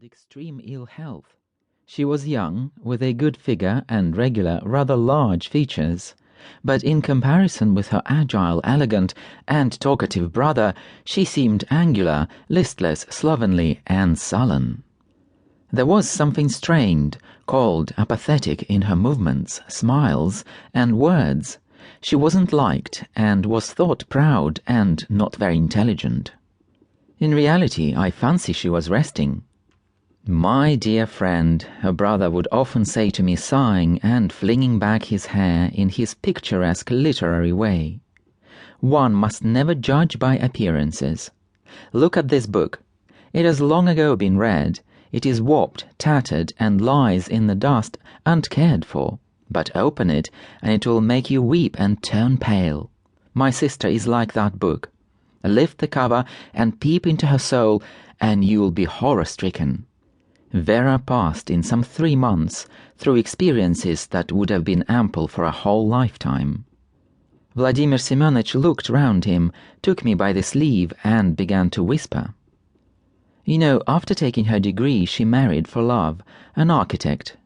and extreme ill health. She was young, with a good figure and regular, rather large features, but in comparison with her agile, elegant, and talkative brother, she seemed angular, listless, slovenly, and sullen. There was something strained, cold, apathetic in her movements, smiles, and words. She wasn't liked, and was thought proud and not very intelligent. In reality, I fancy she was resting. "My dear friend," her brother would often say to me, sighing and flinging back his hair in his picturesque literary way, "one must never judge by appearances. Look at this book. It has long ago been read. It is warped, tattered, and lies in the dust, uncared for. But open it, and it will make you weep and turn pale. My sister is like that book. Lift the cover and peep into her soul, and you will be horror-stricken." Vera passed in some 3 months through experiences that would have been ample for a whole lifetime. Vladimir Semyonich looked round him, took me by the sleeve, and began to whisper. "You know, after taking her degree, she married for love, an architect.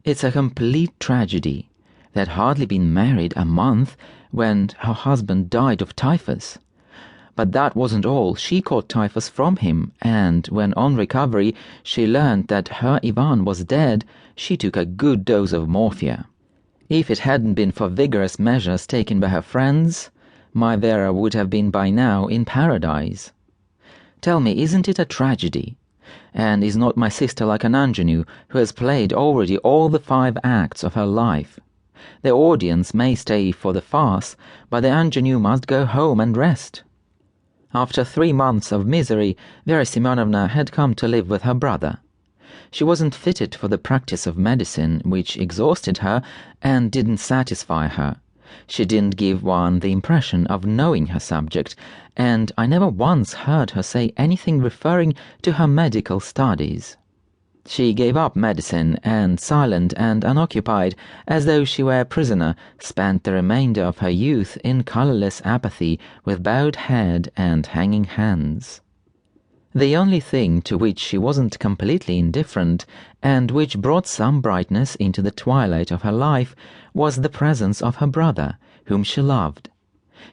It's a complete tragedy. They'd hardly been married a month when her husband died of typhus. But that wasn't all. She caught typhus from him, and when on recovery she learned that her Ivan was dead, she took a good dose of morphia. If it hadn't been for vigorous measures taken by her friends, my Vera would have been by now in paradise. Tell me, isn't it a tragedy? And is not my sister like an ingenue who has played already all the 5 acts of her life? The audience may stay for the farce, but the ingenue must go home and rest." After 3 months of misery, Vera Semyonovna had come to live with her brother. She wasn't fitted for the practice of medicine, which exhausted her and didn't satisfy her. She didn't give one the impression of knowing her subject, and I never once heard her say anything referring to her medical studies. She gave up medicine, and, silent and unoccupied, as though she were a prisoner, spent the remainder of her youth in colourless apathy, with bowed head and hanging hands. The only thing to which she wasn't completely indifferent, and which brought some brightness into the twilight of her life, was the presence of her brother, whom she loved.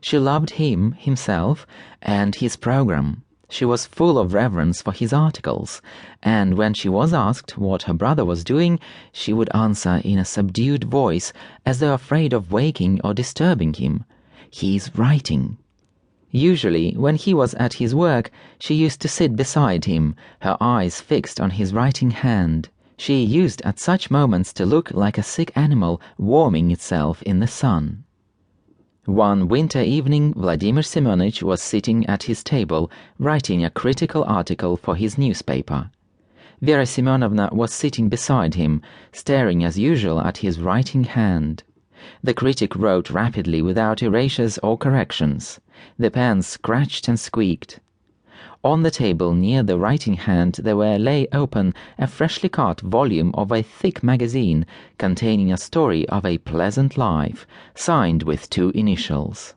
She loved him, himself, and his program. She was full of reverence for his articles, and when she was asked what her brother was doing, she would answer in a subdued voice, as though afraid of waking or disturbing him, "He's writing." Usually, when he was at his work, she used to sit beside him, her eyes fixed on his writing hand. She used at such moments to look like a sick animal warming itself in the sun. One winter evening, Vladimir Semyonich was sitting at his table, writing a critical article for his newspaper. Vera Semyonovna was sitting beside him, staring as usual at his writing hand. The critic wrote rapidly without erasures or corrections. The pen scratched and squeaked. On the table near the writing hand there lay open a freshly cut volume of a thick magazine containing a story of a pleasant life, signed with 2 initials.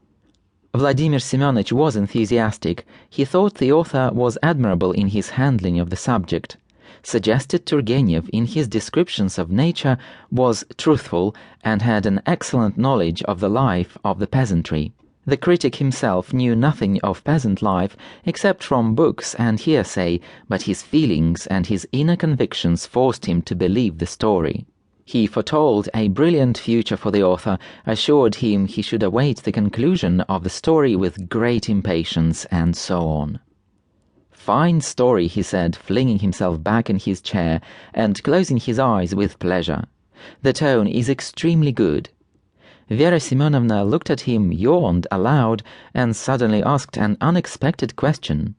Vladimir Semyonich was enthusiastic. He thought the author was admirable in his handling of the subject, suggested Turgenev in his descriptions of nature, was truthful, and had an excellent knowledge of the life of the peasantry. The critic himself knew nothing of peasant life except from books and hearsay, but his feelings and his inner convictions forced him to believe the story. He foretold a brilliant future for the author, assured him he should await the conclusion of the story with great impatience, and so on. "Fine story," he said, flinging himself back in his chair and closing his eyes with pleasure. "The tone is extremely good." Vera Semyonovna looked at him, yawned aloud, and suddenly asked an unexpected question.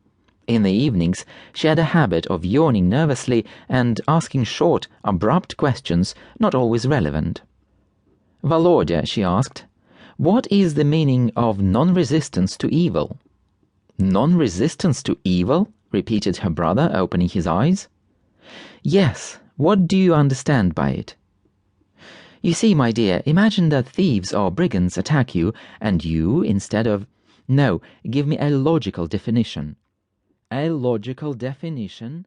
In the evenings, she had a habit of yawning nervously and asking short, abrupt questions, not always relevant. "Volodya," she asked, "what is the meaning of non-resistance to evil?" "Non-resistance to evil?" repeated her brother, opening his eyes. "Yes, what do you understand by it?" "You see, my dear, imagine that thieves or brigands attack you, and you, instead of— No, give me a logical definition." "A logical definition?"